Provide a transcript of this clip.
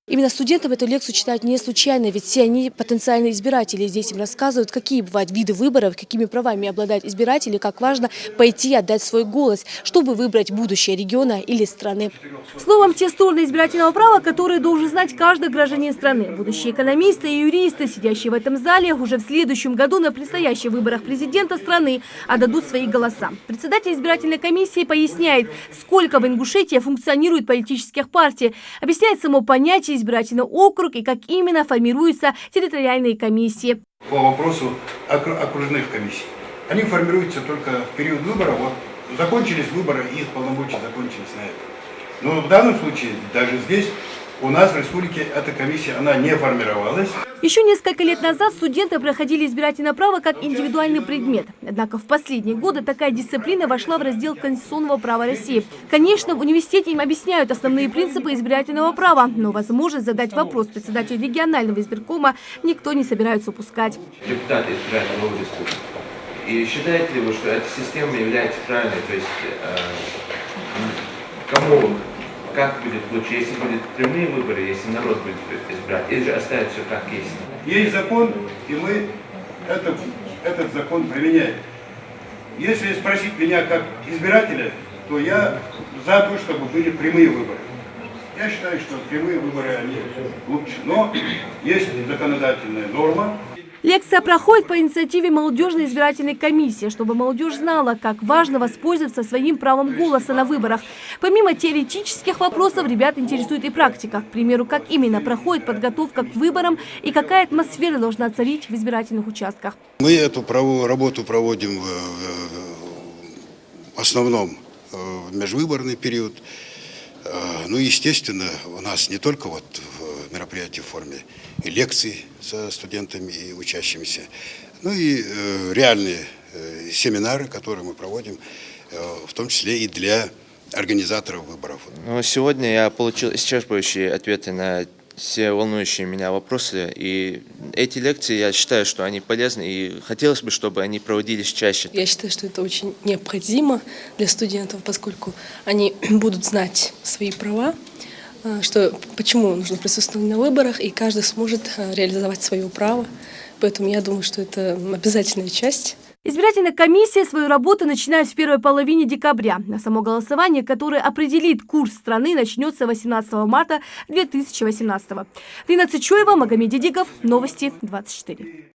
Именно студентам эту лекцию читают не случайно, ведь все они потенциальные избиратели. Здесь им рассказывают, какие бывают виды выборов, какими правами обладают избиратели, как важно пойти и отдать свой голос, чтобы выбрать будущее региона или страны. Словом, те стороны избирательного права, которые должен знать каждый гражданин страны. Будущие экономисты и юристы, сидящие в этом зале, уже в следующем году на предстоящих выборах президента страны отдадут свои голоса. Председатель избирательной комиссии поясняет, сколько в Ингушетии функционирует политических партий, объясняет само понятие избирательный округ и как именно формируются территориальные комиссии. По вопросу окружных комиссий. Они формируются только в период выборов. Вот закончились выборы, и их полномочия закончились на этом. Но в данном случае, даже здесь, у нас в республике эта комиссия, она не формировалась. Еще несколько лет назад студенты проходили избирательное право как индивидуальный предмет. Однако в последние годы такая дисциплина вошла в раздел Конституционного права России. Конечно, в университете им объясняют основные принципы избирательного права, но возможность задать вопрос председателю регионального избиркома никто не собирается упускать. Депутаты избирают новую республику. И считаете ли вы, что эта система является правильной? То есть кому, как будет лучше, если будут прямые выборы, если народ будет избирать, или же оставить все как есть? Есть закон, и мы этот закон применяем. Если спросить меня как избирателя, то я за то, чтобы были прямые выборы. Я считаю, что прямые выборы они лучше. Но есть законодательная норма. Лекция проходит по инициативе молодежной избирательной комиссии, чтобы молодежь знала, как важно воспользоваться своим правом голоса на выборах. Помимо теоретических вопросов, ребят интересует и практика. К примеру, как именно проходит подготовка к выборам и какая атмосфера должна царить в избирательных участках. Мы эту работу проводим в основном в межвыборный период. Ну, естественно, у нас не только мероприятия в форме и лекций со студентами и учащимися, но и реальные семинары, которые мы проводим, в том числе и для организаторов выборов. Сегодня я получил исчерпывающие ответы на все волнующие меня вопросы, и эти лекции, я считаю, что они полезны, и хотелось бы, чтобы они проводились чаще. Я считаю, что это очень необходимо для студентов, поскольку они будут знать свои права, почему нужно присутствовать на выборах, и каждый сможет реализовать свое право. Поэтому я думаю, что это обязательная часть. Избирательная комиссия свою работу начинает в первой половине декабря. А само голосование, которое определит курс страны, начнется 18 марта 2018. Рина Цичуева, Магомед Дидиков, Новости 24.